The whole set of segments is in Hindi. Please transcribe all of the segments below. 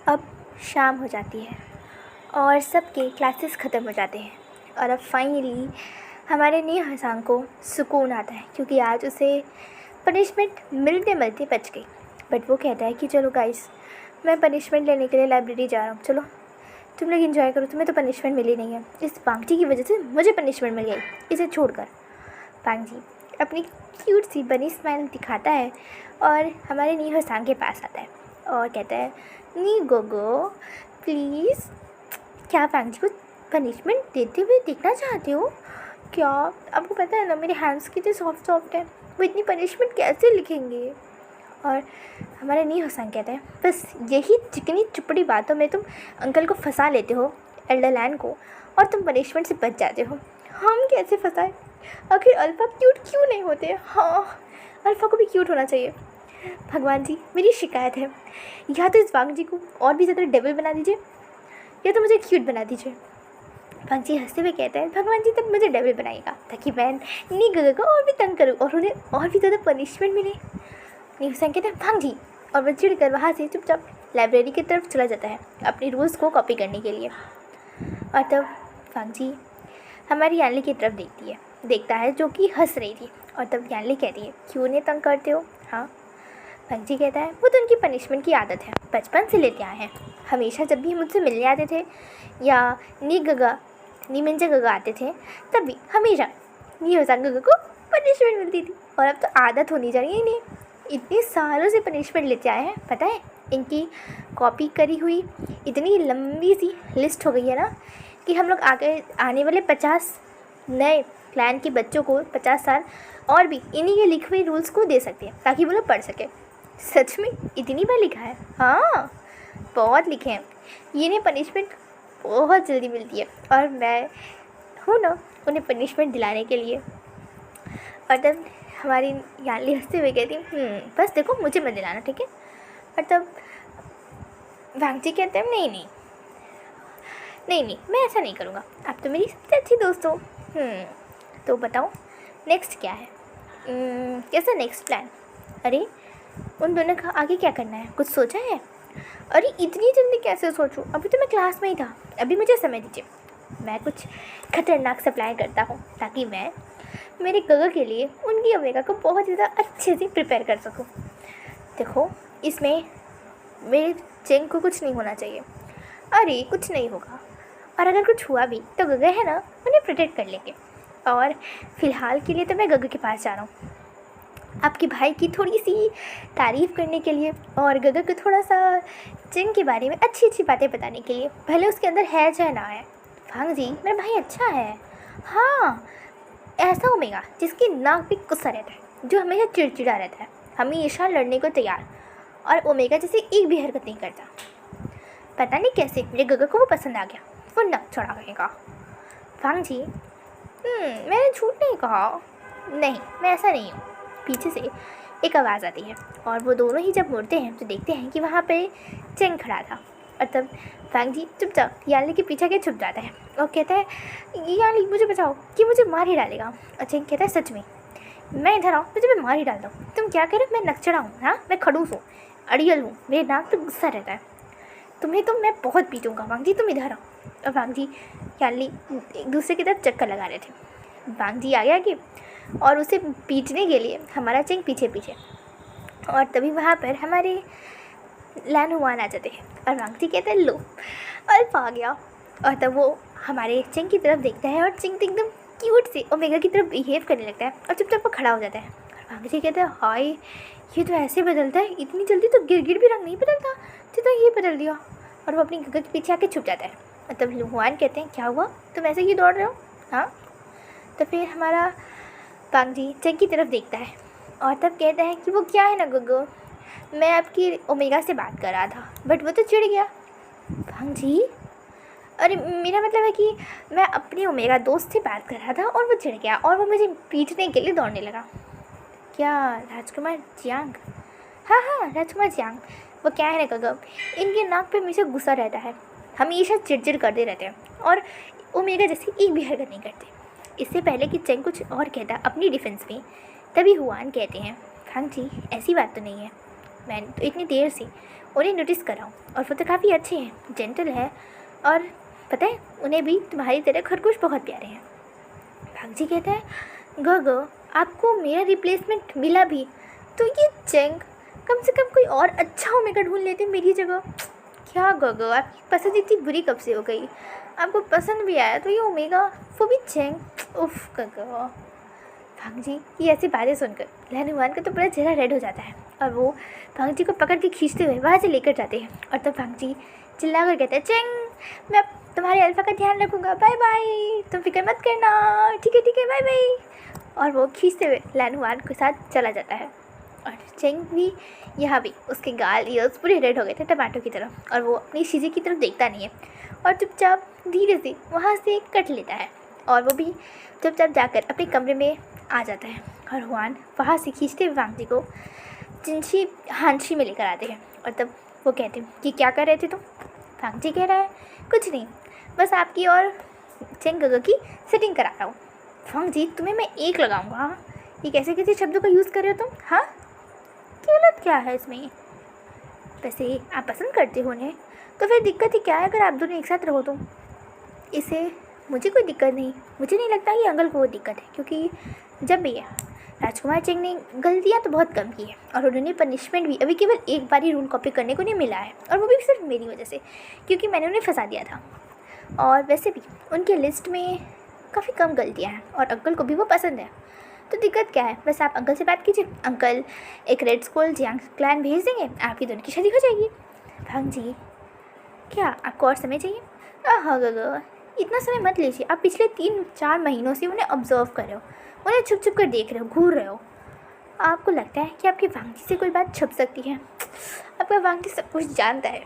अब शाम हो जाती है और सबके क्लासेस ख़त्म हो जाते हैं और अब फाइनली हमारे नी हसांग को सुकून आता है क्योंकि आज उसे पनिशमेंट मिलते मिलते बच गई। बट वो कहता है कि चलो गाइस, मैं पनिशमेंट लेने के लिए लाइब्रेरी जा रहा हूँ, चलो तुम लोग एंजॉय करो, तुम्हें तो पनिशमेंट मिली नहीं है। इस पांगजी की वजह से मुझे पनिशमेंट मिल गई, इसे छोड़कर। पांगजी अपनी क्यूट सी बनी स्माइल दिखाता है और हमारे नी हसांग के पास आता है और कहता है, नी गोगो प्लीज़, क्या पांगजी को पनिशमेंट देते हुए देखना चाहते हो क्या? आपको पता है ना मेरे हैंड्स कितने सॉफ्ट सॉफ्ट हैं, वो इतनी पनिशमेंट कैसे लिखेंगे? और हमारे नी हसांग कहता है, बस यही चिकनी चुपड़ी बातों में तुम अंकल को फंसा लेते हो, एल्डरलैंड को, और तुम पनिशमेंट से बच जाते हो। हम कैसे फंसाए? आखिर अल्फ़ा क्यूट क्यों नहीं होते? हाँ, अल्फ़ा को भी क्यूट होना चाहिए। भगवान जी, मेरी शिकायत है, या तो इस वांग जी को और भी ज़्यादा डेविल बना दीजिए या तो मुझे क्यूट बना दीजिए। वांग जी हंसते हुए कहते हैं, भगवान जी तब मुझे डेविल बनाएगा ताकि मैं नी गगा को और भी तंग करूँ और उन्हें और भी ज़्यादा पनिशमेंट मिले। नी हसांग कहते हैं, भांग जी, और वह चिढ़कर वहाँ से चुपचाप लाइब्रेरी की तरफ चला जाता है अपनी रूल्स को कॉपी करने के लिए। और तब भांग जी हमारी यानली की तरफ देखता है जो कि हंस रही थी। और तब यानली कहती है, क्यों उन्हें तंग करते हो? हाँ। भांग जी कहता है, वो तो उनकी पनिशमेंट की आदत है, बचपन से लेते आए हैं। हमेशा जब भी मुझसे मिलने आते थे या नी मिंजा गगा आते थे, तब भी हमेशा नी हसांग गगा को पनिशमेंट मिलती थी और अब तो आदत होनी चाहिए इन्हें। इतने सालों से पनिशमेंट लेते आए हैं, पता है इनकी कॉपी करी हुई इतनी लंबी सी लिस्ट हो गई है ना कि हम लोग आगे आने वाले 50 नए क्लैन के बच्चों को 50 साल और भी इन्हीं के लिखे हुए रूल्स को दे सकते हैं ताकि वो लोग पढ़ सकें। सच में इतनी बार लिखा है? हाँ, बहुत लिखे हैं। इन्हें पनिशमेंट बहुत जल्दी मिलती है और मैं हूँ ना उन्हें पनिशमेंट दिलाने के लिए। और तब हमारी यानली हंसते हुए कहती, बस देखो मुझे मत दिलाना, ठीक है? और तब वांग जी कहते हैं, नहीं, मैं ऐसा नहीं करूँगा, आप तो मेरी सबसे अच्छी दोस्त हो। तो बताओ नेक्स्ट क्या है? कैसा नेक्स्ट प्लान? अरे उन दोनों का आगे क्या करना है, कुछ सोचा है? अरे इतनी जल्दी कैसे सोचूं, अभी तो मैं क्लास में ही था, अभी मुझे समय दीजिए। मैं कुछ खतरनाक सा प्लान करता हूँ ताकि मैं मेरे गगा के लिए उनकी ओमेगा को बहुत ज़्यादा अच्छे से प्रिपेयर कर सकूँ। देखो इसमें मेरे चेंग को कुछ नहीं होना चाहिए। अरे कुछ नहीं होगा, और अगर कुछ हुआ भी तो गगा है ना, उन्हें प्रोटेक्ट कर लेंगे। और फ़िलहाल के लिए तो मैं गगा के पास जा रहा हूँ आपके भाई की थोड़ी सी तारीफ़ करने के लिए और गगा को थोड़ा सा चिंग के बारे में अच्छी अच्छी बातें बताने के लिए, भले उसके अंदर है चाहे ना है। भांग जी मेरा भाई अच्छा है। हाँ, ऐसा ओमेगा जिसकी नाक पे गुस्सा रहता है, जो हमेशा चिड़चिड़ा रहता है, हमेशा लड़ने को तैयार, और ओमेगा जैसे एक भी हरकत नहीं करता। पता नहीं कैसे मेरे गगा को वो पसंद आ गया, वो नक चढ़ा रहेगा। भांग जी मैंने झूठ नहीं कहा, नहीं मैं ऐसा नहीं हूँ। पीछे से एक आवाज़ आती है और वो दोनों ही जब मुड़ते हैं तो देखते हैं कि वहाँ पे चेंग खड़ा था। और तब वांग जी चुपचाप यानली के पीछे के छुप जाता है और कहता है, यानली मुझे बचाओ कि मुझे मार ही डालेगा। और चेंग कहता है, सच में मैं इधर आऊँ मुझे मैं मार ही डालता हूँ, तुम क्या कह रहे हो? मैं नकचड़ा हूँ? हाँ, मैं खड़ूस हूँ, अड़ियल हूँ, मेरे नाक पे गुस्सा रहता है, तुम्हें तो मैं बहुत पीटूँगा। वांग जी तुम इधर आओ। और वांग जी यानली एक दूसरे की तरफ चक्कर लगा रहे थे। वांग जी आगे आगे और उसे पीटने के लिए हमारा चेंग पीछे पीछे। और तभी वहाँ पर हमारे लैन हुआन आ जाते हैं और वांग जी कहते हैं, लो अल्फा आ गया। और तब वो हमारे चेंग की तरफ देखता है और चेंग तो एकदम क्यूट से ओमेगा की तरफ बिहेव करने लगता है और चुपचाप वो खड़ा हो जाता है। और वांग जी कहते हैं, हाय ये तो ऐसे बदलता है, इतनी जल्दी तो गिरगिर भी रंग नहीं बदलता, तो ये बदल दिया। और वो अपनी गगा के पीछे आके छुप जाता है। और तब हुआन कहते हैं, क्या हुआ, तुम ऐसे ही दौड़ रहे हो? हाँ। तो फिर हमारा वांग जी चेंग की तरफ देखता है और तब कहता है कि वो क्या है ना गगो, मैं आपकी ओमेगा से बात कर रहा था बट वो तो चिढ़ गया। वांग जी अरे मेरा मतलब है कि मैं अपनी ओमेगा दोस्त से बात कर रहा था और वो चिढ़ गया और वो मुझे पीटने के लिए दौड़ने लगा। क्या राजकुमार जियांग? हाँ राजकुमार जियांग। वो क्या है ना गगो, इनके नाक पे हमेशा गुस्सा रहता है, हमेशा चिड़चिड़ करते रहते हैं और ओमेगा जैसी एक भी हरकत नहीं करते। इससे पहले कि चेंग कुछ और कहता अपनी डिफेंस में, तभी हुआन कहते हैं, भांग जी ऐसी बात तो नहीं है। मैंने तो इतनी देर से उन्हें नोटिस करा हूँ और वो तो काफ़ी अच्छे हैं, जेंटल है और पता है उन्हें भी तुम्हारी तरह खरगोश बहुत प्यारे हैं। भांजी कहता है गगो आपको मेरा रिप्लेसमेंट मिला भी तो ये चेंग कम से कम कोई और अच्छा ओमेगा ढूंढ लेते मेरी जगह। क्या गगो आपकी पसंद इतनी बुरी कब से हो गई? आपको पसंद भी आया तो ये ओमेगा, वो भी चेंग। उफ गगो। भांजी ये ऐसी बातें सुनकर लहनुमान का तो पूरा चेहरा रेड हो जाता है और वो भांजी को पकड़ के खींचते हुए वहाँ से लेकर जाते हैं। और तब भांजी चिल्ला कर कहता है चेंग मैं तुम्हारे अल्फा का ध्यान रखूँगा, बाय बाय, तुम फिक्र मत करना, ठीक है बाय बाय। और वो खींचते हुए लहनुमान के साथ चला जाता है। और चेंग भी यहाँ भी उसके गाल ईयर्स पूरे रेड हो गए थे टमाटो की तरह और वो अपनी चीज़ें की तरफ देखता नहीं है और चुपचाप धीरे से वहाँ से कट लेता है और वो भी चुपचाप जाकर अपने कमरे में आ जाता है। और हुआन वहाँ से खींचते हुए वांगजी को जिनशी हांशी में लेकर आते हैं और तब वो कहते हैं कि क्या कर रहे थे तुम? वांगजी कह रहा है कुछ नहीं, बस आपकी और चेंग गगो की सेटिंग करा रहा हूँ। वांगजी तुम्हें मैं एक लगाऊंगा। हाँ ये कैसे कैसे शब्दों का यूज़ कर रहे हो तुम? हाँ गलत क्या है इसमें? वैसे आप पसंद करते हो उन्हें तो फिर दिक्कत ही क्या है अगर आप दोनों एक साथ रहो तो? इससे मुझे कोई दिक्कत नहीं, मुझे नहीं लगता कि अंकल को वो दिक्कत है क्योंकि जब भी है राजकुमार चेंग ने गलतियाँ तो बहुत कम की है और उन्होंने पनिशमेंट भी अभी केवल एक बार ही रूल कॉपी करने को नहीं मिला है और वो भी सिर्फ मेरी वजह से क्योंकि मैंने उन्हें फंसा दिया था। और वैसे भी उनके लिस्ट में काफ़ी कम गलतियाँ हैं और अंकल को भी वो पसंद है तो दिक्कत क्या है? बस आप अंकल से बात कीजिए, अंकल एक रेड स्कूल जियांग क्लैन भेज देंगे, आपकी दोनों की शादी हो जाएगी। भांजी क्या आपको और समय चाहिए? हाँ गगो इतना समय मत लीजिए, आप पिछले 3-4 महीनों से उन्हें ऑब्जर्व कर रहे हो, उन्हें छुप छुप कर देख रहे हो, घूर रहे हो। आपको लगता है कि आपकी वांगजी से कोई बात छुप सकती है? आपका वांगजी सब कुछ जानता है।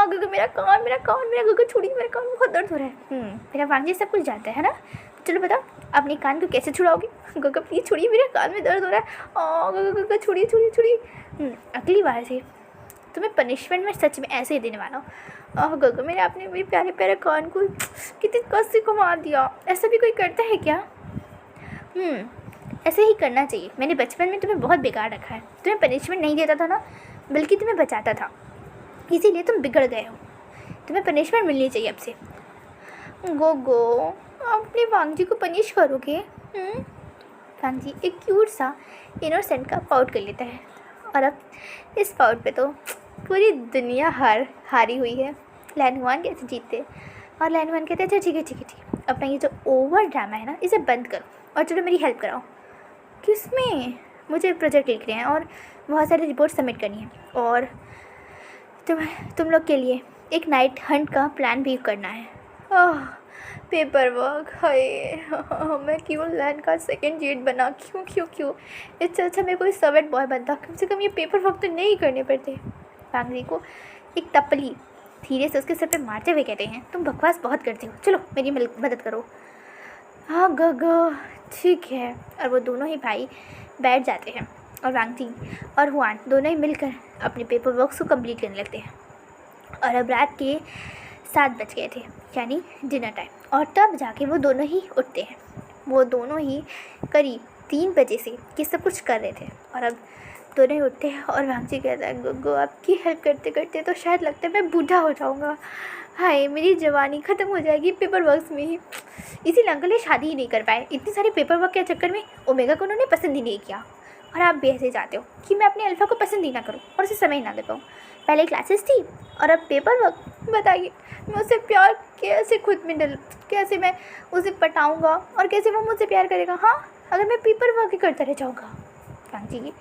गगो मेरा कान मेरा गगो छोड़िए, मेरा कान बहुत दर्द हो रहा है। मेरा वांगजी सब कुछ जानता है ना? चलो बताओ अपने कान को कैसे छुड़ाओगे? गगो प्लीज़ छोड़िए, मेरे कान में दर्द हो रहा है। गगो छोड़िए। अगली बार से तुम्हें पनिशमेंट में सच में ऐसे ही देने वाला हूँ। गगो मेरे आपने मेरे प्यारे प्यारे कान को कितनी कस से घुमा दिया। ऐसा भी कोई करता है क्या? ऐसे ही करना चाहिए। मैंने बचपन में तुम्हें बहुत बिगाड़ रखा है। तुम्हें पनिशमेंट नहीं देता था ना, बल्कि तुम्हें बचाता था, इसीलिए तुम बिगड़ गए हो। तुम्हें पनिशमेंट मिलनी चाहिए अब से। गोगो अपने वांगजी को पनिश करोगे? वांगजी एक क्यूट सा इनोसेंट का पाउट कर लेता है और अब इस पाउट पे तो पूरी दुनिया हारी हुई है। लहनुमान कैसे जीतते? और लहनुमान कहते हैं अच्छा ठीक है अपना ये जो ओवर ड्रामा है ना इसे बंद करो और चलो मेरी हेल्प कराओ। किसमें? मुझे प्रोजेक्ट लिखने हैं और बहुत सारी रिपोर्ट सबमिट करनी है और तुम लोग के लिए एक नाइट हंट का प्लान भी करना है। पेपर वर्क है। मैं क्यों लैन का सेकंड जेट बना? क्यों? इससे अच्छा मैं कोई सर्वेंट बॉय बनता, कम से कम ये पेपर वर्क तो नहीं करने पड़ते। वांगजी को एक तपली धीरे से उसके सर पे मारते हुए कहते हैं तुम बकवास बहुत करते हो, चलो मेरी मदद करो। हाँ गगो ठीक है। और वो दोनों ही भाई बैठ जाते हैं और वांगजी और हुआन दोनों ही मिलकर अपने पेपर वर्क को कंप्लीट करने लगते हैं। और अब रात के 7 बज गए थे यानी डिनर टाइम, और तब जाके वो दोनों ही उठते हैं। वो दोनों ही करीब 3 बजे से ये सब कुछ कर रहे थे और अब दोनों ही उठते हैं और वांगजी कहता है गगो आपकी हेल्प करते करते तो शायद लगता है मैं बूढ़ा हो जाऊँगा। हाय मेरी जवानी ख़त्म हो जाएगी पेपर वर्क में ही। इसीलिए अंकल ये शादी ही नहीं कर पाए, इतनी सारी पेपर वर्क के चक्कर में ओमेगा को उन्होंने पसंद ही नहीं किया। और आप भी ऐसे चाहते हो कि मैं अपने अल्फा को पसंद ही ना करूँ और उसे समय ही ना दे पाऊँ। पहले क्लासेस थी और अब पेपर वर्क। बताइए मैं उससे प्यार कैसे खुद में कैसे मैं उसे पटाऊँगा और कैसे वो मुझसे प्यार करेगा? हाँ अगर मैं पेपर वर्क ही करता रह जाऊँगा। वांगजी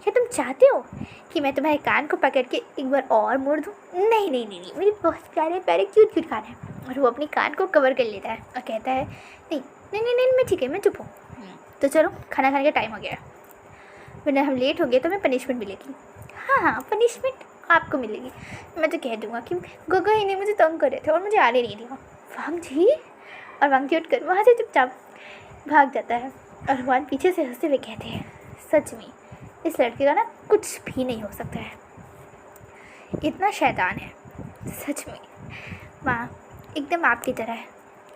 क्या तुम चाहते हो कि मैं तुम्हारे कान को पकड़ के एक बार और मोड़ दूँ? नहीं मेरे बहुत प्यारे प्यारे क्यूट कान हैं। और वो अपनी कान को कवर कर लेता है और कहता है नहीं मैं ठीक है, मैं चुप हूँ। तो चलो खाना खाने का टाइम हो गया है, वरना हम लेट हो गए तो हमें पनिशमेंट मिलेगी। हाँ पनिशमेंट आपको मिलेगी। मैं तो कह दूँगा कि गगो ही ने मुझे तंग कर रहे थे और मुझे आने नहीं दिया। वांगजी और वांगजी उठकर वहाँ से चुपचाप भाग जाता है और भगवान पीछे से हंसते हुए कहते हैं सच में इस लड़के का ना कुछ भी नहीं हो सकता है, इतना शैतान है सच में। माँ एकदम आपकी तरह है,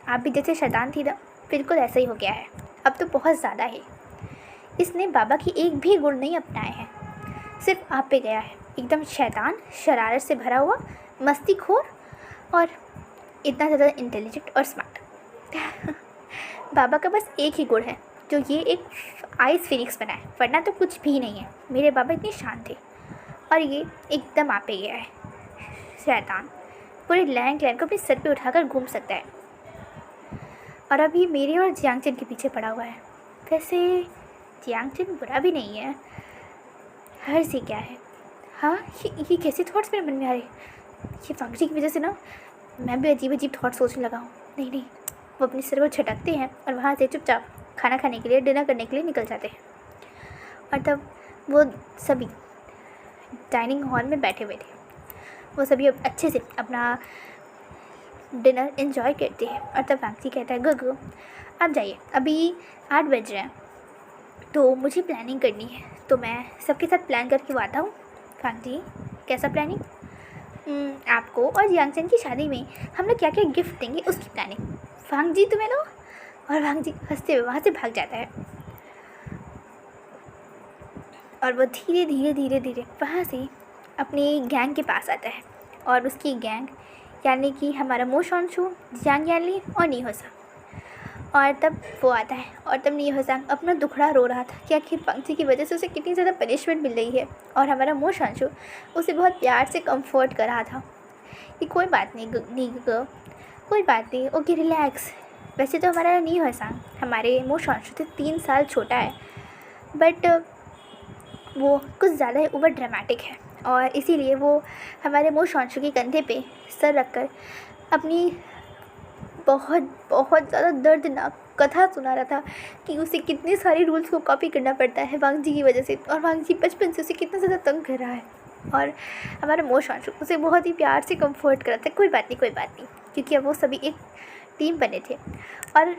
आप भी जैसे शैतान थी ना बिल्कुल ऐसा ही हो गया है, अब तो बहुत ज़्यादा है। इसने बाबा की एक भी गुण नहीं अपनाए हैं, सिर्फ आप पे गया है, एकदम शैतान, शरारत से भरा हुआ, मस्तीखोर और इतना ज़्यादा इंटेलिजेंट और स्मार्ट। बाबा का बस एक ही गुण है जो ये एक आइस फिनिक्स बना है, वरना तो कुछ भी नहीं है। मेरे बाबा इतने शांत थे और ये एकदम आप पे गया है, शैतान। पूरे लैंड को अपने सर पे उठाकर घूम सकता है और अब ये मेरे और जियांगचन के पीछे पड़ा हुआ है। वैसे जियांगचन बुरा भी नहीं है, हर से क्या है। हाँ, ये कैसे थॉट्स मेरे मन में आ रहे, ये वांगजी की वजह से ना मैं भी अजीब अजीब थॉट सोचने लगा हूँ। नहीं नहीं, वो अपने सिर को झटकते हैं और वहाँ से चुपचाप खाना खाने के लिए, डिनर करने के लिए निकल जाते हैं। और तब वो सभी डाइनिंग हॉल में बैठे हुए थे, वो सभी अब अच्छे से अपना डिनर एंजॉय करते हैं। और तब वांगजी कहता है, गुगु आप जाइए, अभी 8 बज रहे हैं तो मुझे प्लानिंग करनी है, तो मैं सबके साथ प्लान करके आता हूँ। वांगजी, कैसा प्लानिंग? आपको और जियांगचन की शादी में हम लोग क्या क्या गिफ्ट देंगे उसकी प्लानिंग। वांगजी तुम्हें लो। और वांगजी हंसते हुए वहाँ से भाग जाता है और वो धीरे धीरे धीरे धीरे वहाँ से अपनी गैंग के पास आता है। और उसकी गैंग यानी कि हमारा मो शॉन्शू, जियांग यानली और नी होसांग। और तब वो आता है और तब नी होसांग अपना दुखड़ा रो रहा था कि आखिर वांगजी की वजह से उसे कितनी ज़्यादा पनिशमेंट मिल रही है। और हमारा मो शॉन्शू उसे बहुत प्यार से कंफर्ट कर रहा था कि कोई बात नहीं कोई बात नहीं, ओके रिलैक्स। वैसे तो हमारा नी होसांग हमारे मो शॉन्शू से 3 साल छोटा है, बट वो कुछ ज़्यादा ही ओवर ड्रामेटिक है और इसीलिए वो हमारे मो शॉन्शू के कंधे पे सर रखकर अपनी बहुत बहुत ज़्यादा दर्दनाक कथा सुना रहा था कि उसे कितने सारे रूल्स को कॉपी करना पड़ता है वांगजी की वजह से, और वांगजी बचपन से उसे कितना ज़्यादा तंग कर रहा है। और हमारा मो शॉन्शू उसे बहुत ही प्यार से कंफर्ट कर रहा था, कोई बात नहीं, क्योंकि अब वो सभी एक टीम बने थे। और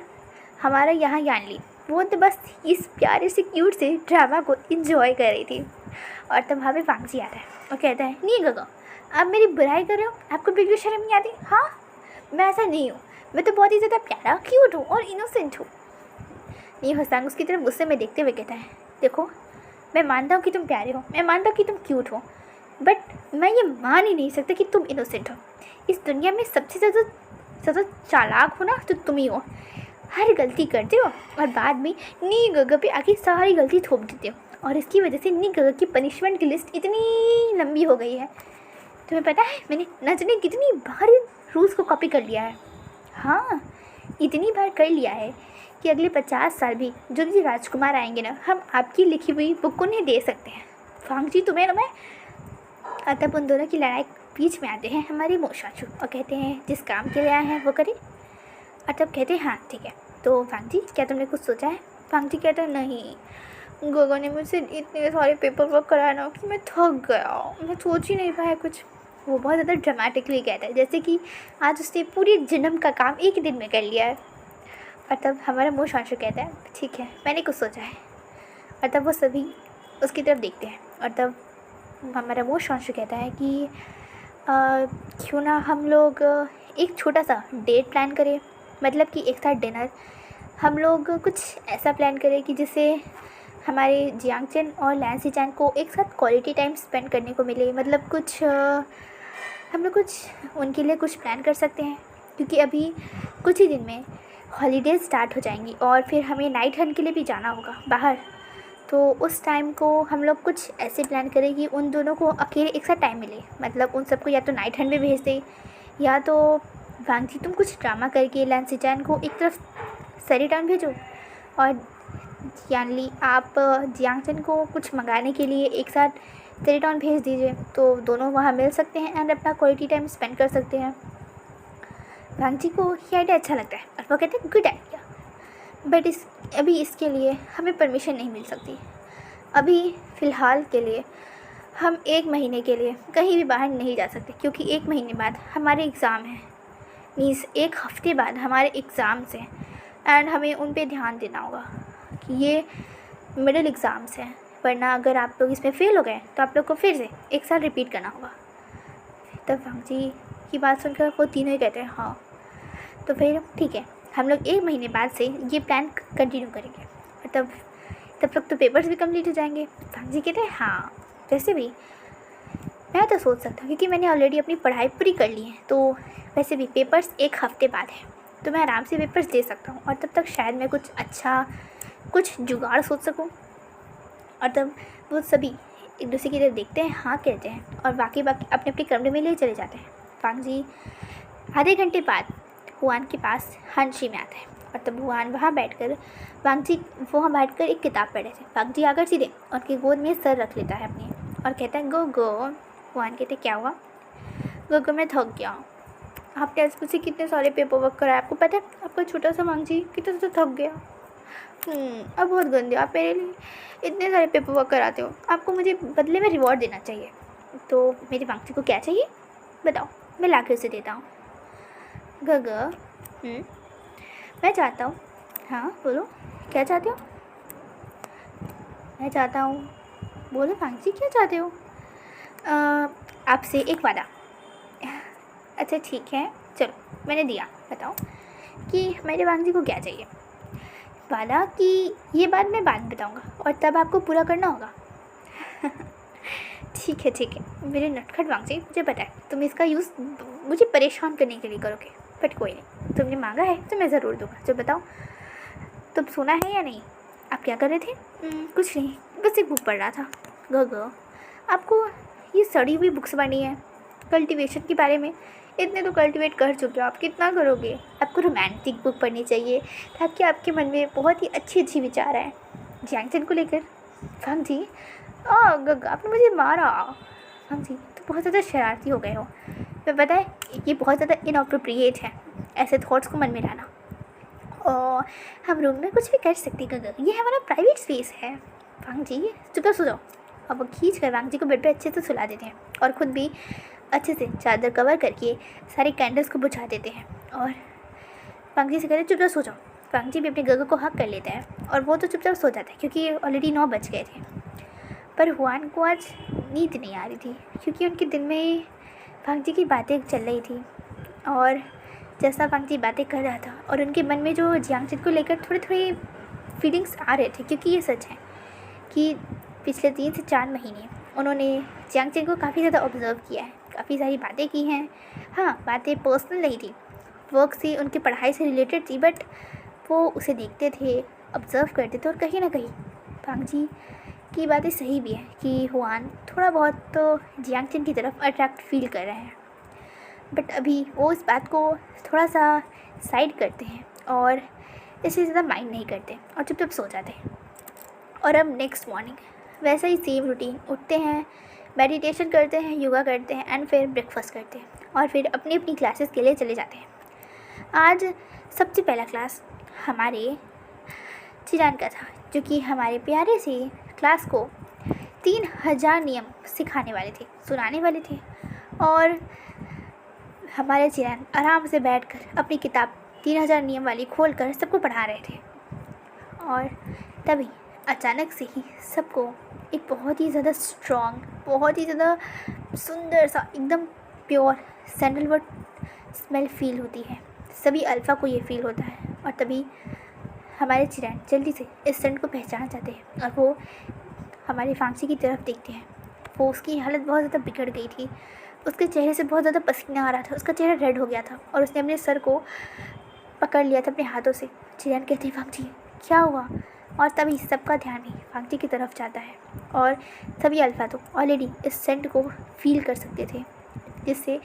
हमारा यहाँ यानली वो तो बस इस प्यारे से क्यूट से ड्रामा को इंजॉय कर रही थी। और तब वहाँ पे वांगजी आता है और कहता है, नहीं गगो आप मेरी बुराई कर रहे हो, आपको बिल्कुल शर्म नहीं आती? हाँ, मैं ऐसा नहीं हूँ, मैं तो बहुत ही ज़्यादा प्यारा, क्यूट हूँ और इनोसेंट हूँ। नी होसांग उसकी तरफ गुस्से में देखते हुए कहता है, देखो मैं मानता हूँ कि तुम प्यारे हो, मैं मानता हूँ कि तुम क्यूट हो, बट मैं ये मान ही नहीं सकता कि तुम इनोसेंट हो। इस दुनिया में सबसे ज़्यादा चालाक हो ना तो तुम ही हो, हर गलती करते हो और बाद में नी गगा पे आके सारी गलती थोप देते हो, और इसकी वजह से नी गगा की पनिशमेंट की लिस्ट इतनी लंबी हो गई है। तुम्हें पता है मैंने न जाने कितनी बार रूल्स को कॉपी कर लिया है। हाँ, इतनी बार कर लिया है कि अगले 50 साल भी जो भी राजकुमार आएंगे ना, हम आपकी लिखी हुई बुक को नहीं दे सकते हैं। वांगजी तुम्हें ना मैं। तब उन दोनों की लड़ाई बीच में आते हैं हमारे मो शॉन्शू और कहते हैं, जिस काम के लिए आए हैं वो करें। और तब कहते हैं, हाँ ठीक है, तो वांगजी क्या तुमने कुछ सोचा है? वांगजी कहता है, नहीं, गोगो ने मुझसे इतने सारे पेपर वर्क कराया ना कि मैं थक गया, मैं सोच ही नहीं पाया कुछ। वो बहुत ज़्यादा ड्रामेटिकली कहता है जैसे कि आज उसने पूरी जन्म का काम एक ही दिन में कर लिया है। और तब हमारा मो शॉन्शू कहता है, ठीक है मैंने कुछ सोचा है। और तब वो सभी उसकी तरफ देखते हैं और तब हमारा मो शॉन्शू कहता है कि क्यों ना हम लोग एक छोटा सा डेट प्लान करें, मतलब कि एक साथ डिनर। हम लोग कुछ ऐसा प्लान करें कि जिससे हमारे जियांगचन और लैंसी चैन को एक साथ क्वालिटी टाइम स्पेंड करने को मिले। मतलब कुछ हम लोग कुछ उनके लिए कुछ प्लान कर सकते हैं, क्योंकि अभी कुछ ही दिन में हॉलीडेज स्टार्ट हो जाएंगी और फिर हमें नाइट हंट के लिए भी जाना होगा बाहर। तो उस टाइम को हम लोग कुछ ऐसे प्लान करें कि उन दोनों को अकेले एक साथ टाइम मिले। मतलब उन सबको या तो नाइट हंट में भेज दे, या तो वांगजी तुम कुछ ड्रामा करके लैंसी चैन को एक तरफ सरी टाउन भेजो, और यानली आप जियांगचन को कुछ मंगाने के लिए एक साथ सरी टाउन भेज दीजिए, तो दोनों वहाँ मिल सकते हैं एंड अपना क्वालिटी टाइम स्पेंड कर सकते हैं। वांगजी को ये आइडिया अच्छा लगता है और वो कहते हैं, गुड आइडिया, बट अभी इसके लिए हमें परमिशन नहीं मिल सकती। अभी फ़िलहाल के लिए हम 1 महीने के लिए कहीं भी बाहर नहीं जा सकते, क्योंकि 1 महीने बाद हमारे एग्ज़ाम हैं, मीन्स 1 हफ्ते बाद हमारे एग्ज़ाम्स हैं एंड हमें उन पे ध्यान देना होगा कि ये मिडिल एग्ज़ाम्स हैं, वरना अगर आप लोग इसमें फ़ेल हो गए तो आप लोग को फिर से 1 साल रिपीट करना होगा। तब वांगजी की बात सुनकर वो तीनों ही कहते हैं, हाँ तो फिर ठीक है, हम लोग 1 महीने बाद से ये प्लान कंटिन्यू करेंगे। और तब तक तो पेपर्स भी कंप्लीट हो जाएंगे। वांगजी कहते हैं, हाँ वैसे भी मैं तो सोच सकता हूँ क्योंकि मैंने ऑलरेडी अपनी पढ़ाई पूरी कर ली है, तो वैसे भी पेपर्स 1 हफ़्ते बाद है, तो मैं आराम से पेपर्स दे सकता हूँ और तब तक शायद मैं कुछ अच्छा कुछ जुगाड़ सोच सकूँ। और तब वो सभी एक दूसरे की तरफ देखते हैं, हाँ कहते हैं और बाकी अपने अपने कमरे में ले चले जाते हैं। वांग जी आधे घंटे बाद हुआन के पास हानशी में आता है और तब हुआन वहाँ बैठकर एक किताब पढ़ रहे थे। वांग जी आकर सीधे उनकी गोद में सर रख लेता है अपने और कहता है गो गो। हुआन कहते क्या हुआ? गो गो मैं थक गया हूँ, आपने आज मुझसे कितने सारे पेपर वर्क कराए, आपको पता है आपका छोटा सा वांग जी कितना तो थक गया। अब बहुत गंदे आप मेरे लिए इतने सारे पेपर वर्क कराते हो, आपको मुझे बदले में रिवॉर्ड देना चाहिए। तो मेरे वांग जी को क्या चाहिए बताओ, मैं ला कर उसे देता हूँ। गग मैं चाहता हूँ, हाँ बोलो क्या चाहते हो? मैं चाहता हूँ, बोलो वांग जी क्या चाहते हो? आपसे एक वादा। अच्छा ठीक है चलो मैंने दिया, बताओ कि मेरे वांग जी को क्या चाहिए? वादा कि ये बात मैं बाद में बताऊँगा और तब आपको पूरा करना होगा। ठीक है मेरे नटखट वांग जी, मुझे पता है तुम इसका यूज़ मुझे परेशान करने के लिए करोगे, बट कोई नहीं, तुमने मांगा है तो मैं ज़रूर दूँगा। जो बताओ तुम सोना है या नहीं? आप क्या कर रहे थे? कुछ नहीं, बस एक बुक पढ़ रहा था। गो आपको ये सड़ी हुई बुक्स पढ़नी है कल्टीवेशन के बारे में? इतने तो कल्टीवेट कर चुके हो आप, कितना करोगे? आपको रोमांटिक बुक पढ़नी चाहिए ताकि आपके मन में बहुत ही अच्छी विचार आए जियांगचन को लेकर। वांग जी गग आपने मुझे मारा। वांग जी तो बहुत ज़्यादा शरारती हो गए हो, तो पता है ये बहुत ज़्यादा इनअप्रोप्रिएट है ऐसे थॉट्स को मन में लाना। और हम रूम में कुछ भी कर सकते गग, ये हमारा प्राइवेट स्पेस है। वांग जी चुपचाप सो जाओ। अब वो खींच कर वांग जी को बेड पे अच्छे से सुला देते हैं और ख़ुद भी अच्छे से चादर कवर करके सारे कैंडल्स को बुझा देते हैं और वांग जी से कहते हैं चुपचाप सो जाओ। वांग जी भी अपने गग को हक कर लेता है और वो तो चुपचाप सो जाता है क्योंकि ऑलरेडी 9 बज गए थे। पर हुआन को आज नींद नहीं आ रही थी क्योंकि उनके दिल में वांग जी की बातें चल रही थी और जैसा वांग जी बातें कर रहा था और उनके मन में जो जियांगचन को लेकर थोड़ी फीलिंग्स आ रहे थे, क्योंकि ये सच है कि पिछले 3 से 4 महीने उन्होंने जियांगचन को काफ़ी ज़्यादा ऑब्ज़र्व किया है, काफ़ी सारी बातें की हैं। हाँ बातें पर्सनल नहीं थी, वर्क से उनकी पढ़ाई से रिलेटेड थी, बट वो उसे देखते थे, ऑब्ज़र्व करते थे और कहीं ना कहीं वांग जी की बातें सही भी है कि हुआन थोड़ा बहुत तो जियांगचन की तरफ अट्रैक्ट फील कर रहे हैं। बट अभी वो इस बात को थोड़ा सा साइड करते हैं और इसे ज़्यादा माइंड नहीं करते और चुपचाप सो जाते हैं। और अब नेक्स्ट मॉर्निंग वैसा ही सेम रूटीन, उठते हैं, मेडिटेशन करते हैं, योगा करते हैं एंड फिर ब्रेकफास्ट करते हैं और फिर अपनी अपनी क्लासेस के लिए चले जाते हैं। आज सबसे पहला क्लास हमारे चिरान का था, जो कि हमारे प्यारे से क्लास को 3000 नियम सिखाने वाले थे, सुनाने वाले थे। और हमारे चिरान आराम से बैठकर अपनी किताब 3000 नियम वाली खोलकर सबको पढ़ा रहे थे। और तभी अचानक से ही सबको एक बहुत ही ज़्यादा स्ट्रॉन्ग, बहुत ही ज़्यादा सुंदर सा एकदम प्योर सैंडलवुड स्मेल फील होती है। सभी अल्फ़ा को ये फील होता है और तभी हमारे चिरान जल्दी से इस सेंट को पहचान जाते हैं और वो हमारे फांसी की तरफ देखते हैं। वो उसकी हालत बहुत ज़्यादा बिगड़ गई थी, उसके चेहरे से बहुत ज़्यादा पसीना आ रहा था, उसका चेहरा रेड हो गया था और उसने अपने सर को पकड़ लिया था अपने हाथों से। चिरान कहते हैं वांग जी क्या हुआ? और तभी सबका ध्यान ही वांग जी की तरफ जाता है और सभी अल्फ़ा तो ऑलरेडी इस सेंट को फील कर सकते थे, जिससे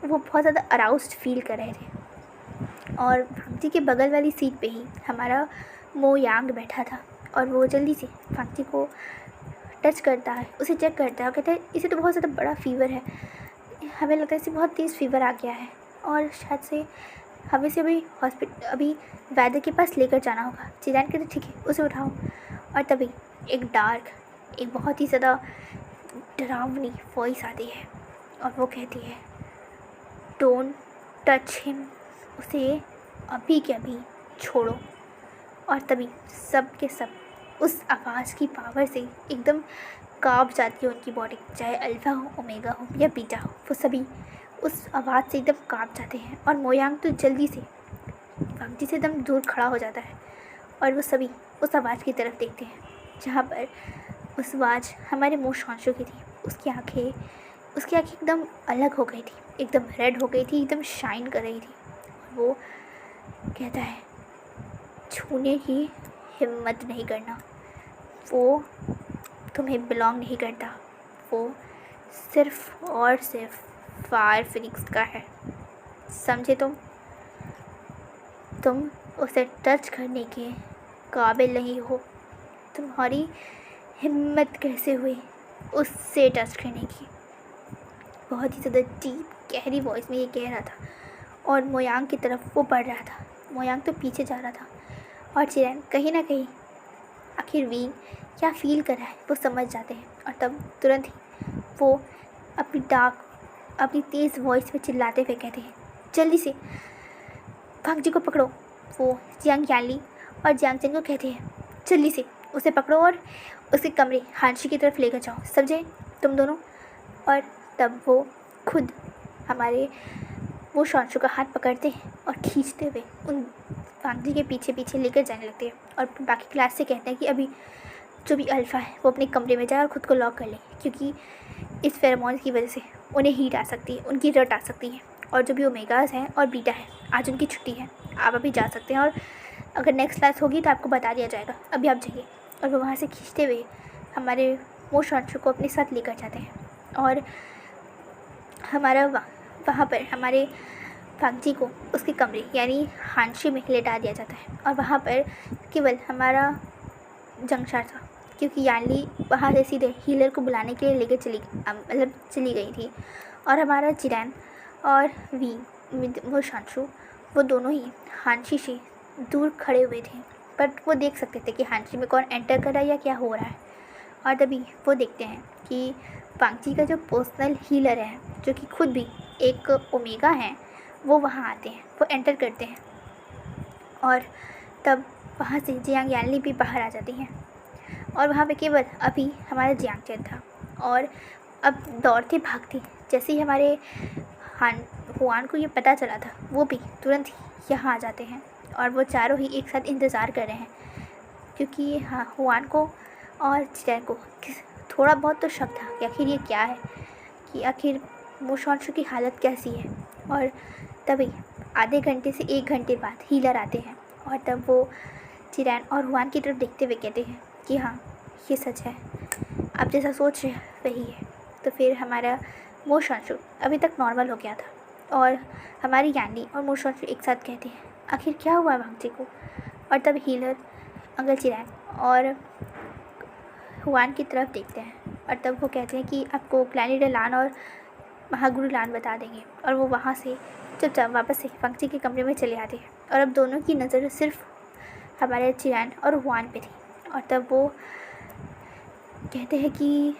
वो बहुत ज़्यादा अराउज्ड फील कर रहे थे। और वांग जी के बगल वाली सीट पे ही हमारा मो यांग बैठा था और वो जल्दी से वांग जी को टच करता है, उसे चेक करता है और कहता है इसे तो बहुत ज़्यादा बड़ा फ़ीवर है, हमें लगता है इसे बहुत तेज़ फीवर आ गया है और शायद से हमें से अभी वैद्य के पास लेकर जाना होगा। चिरान कहते ठीक है उसे उठाओ। और तभी एक बहुत ही ज़्यादा डरावनी वॉइस आती है और वो कहती है डोंट टच हिम, उसे अभी के अभी छोड़ो। और तभी सब के सब उस आवाज़ की पावर से एकदम काँप जाती है उनकी बॉडी, चाहे अल्फ़ा हो, ओमेगा हो या बीटा हो, वो सभी उस आवाज़ से एकदम काँप जाते हैं। और मोयांग तो जल्दी से वांग जी से एकदम दूर खड़ा हो जाता है और वो सभी उस आवाज़ की तरफ देखते हैं जहाँ पर उस आवाज़ हमारे मुँह शॉन्शू की थी। उसकी आँखें एकदम अलग हो गई थी, एकदम रेड हो गई थी, एकदम शाइन कर रही थी। वो कहता है, छूने की हिम्मत नहीं करना, वो तुम्हें बिलोंग नहीं करता, वो सिर्फ और सिर्फ फायर फिनिक्स का है, समझे तुम उसे टच करने के काबिल नहीं हो। तुम्हारी हिम्मत कैसे हुई उससे टच करने की। बहुत ही ज़्यादा डीप गहरी वॉइस में ये कह रहा था और मोयांग की तरफ वो बढ़ रहा था। मोयांग तो पीछे जा रहा था और चिरैन कहीं ना कहीं आखिर वी क्या फील कर रहा है वो समझ जाते हैं। और तब तुरंत ही वो अपनी तेज़ वॉइस में चिल्लाते हुए कहते हैं, जल्दी से भाग जी को पकड़ो। वो जियांग यानली और जियांग चेंग को कहते हैं, जल्दी से उसे पकड़ो और उसके कमरे हांशी की तरफ लेकर जाओ, समझे तुम दोनों। और तब वो खुद हमारे वो शॉन्शू का हाथ पकड़ते हैं और खींचते हुए उन फांगजी के पीछे पीछे लेकर जाने लगते हैं। और बाकी क्लास से कहते हैं कि अभी जो भी अल्फ़ा है वो अपने कमरे में जाए और ख़ुद को लॉक कर ले, क्योंकि इस फेरोमोन की वजह से उन्हें हीट आ सकती है, उनकी रट आ सकती है। और जो भी ओमेगास हैं और बीटा है, आज उनकी छुट्टी है, आप अभी जा सकते हैं और अगर नेक्स्ट क्लास होगी तो आपको बता दिया जाएगा, अभी आप जाइए। और वो वहाँ से खींचते हुए हमारे वो शॉन्शू को अपने साथ लेकर जाते हैं और हमारा वहाँ पर हमारे फांगजी को उसके कमरे यानी हांशी में लेटा दिया जाता है। और वहाँ पर केवल हमारा जंगशार था, क्योंकि यानली वहाँ से सीधे हीलर को बुलाने के लिए लेकर चली गई थी। और हमारा चिरैन और वो शॉन्शू वो दोनों ही हांशी से दूर खड़े हुए थे, पर वो देख सकते थे कि हांशी में कौन एंटर कर रहा है या क्या हो रहा है। और तभी वो देखते हैं कि फांगजी का जो पर्सनल हीलर है, जो कि खुद भी एक ओमेगा है, वो वहाँ आते हैं, वो एंटर करते हैं। और तब वहाँ से जियांग यानली भी बाहर आ जाती हैं और वहाँ पे केवल अभी हमारा जियांग चेन था। और अब दौड़ते भागते जैसे ही हमारे हुआन को ये पता चला था, वो भी तुरंत ही यहाँ आ जाते हैं और वो चारों ही एक साथ इंतज़ार कर रहे हैं, क्योंकि हाँ हुआन को और चिरैन को थोड़ा बहुत तो शक था कि आखिर ये क्या है, कि आखिर वो शॉन्शू की हालत कैसी है। और तभी आधे घंटे से 1 घंटे बाद हीलर आते हैं और तब वो चिरैन और हुआन की तरफ देखते हुए कहते हैं कि हाँ ये सच है, आप जैसा सोच रहे वही है। तो फिर हमारा वो शॉन्शू अभी तक नॉर्मल हो गया था और हमारी यानी और वो शॉन्शू एक साथ कहते हैं, आखिर क्या हुआ भांगजी को। और तब हीलर अंकल चिरैन और हुआन की तरफ देखते हैं और तब वो कहते हैं कि आपको प्लानिट लान और महागुरु लान बता देंगे। और वो वहाँ से चुपचाप वापस से फांगजी के कमरे में चले आते हैं और अब दोनों की नज़र सिर्फ हमारे चिरैन और हुआन पे थी। और तब वो कहते हैं कि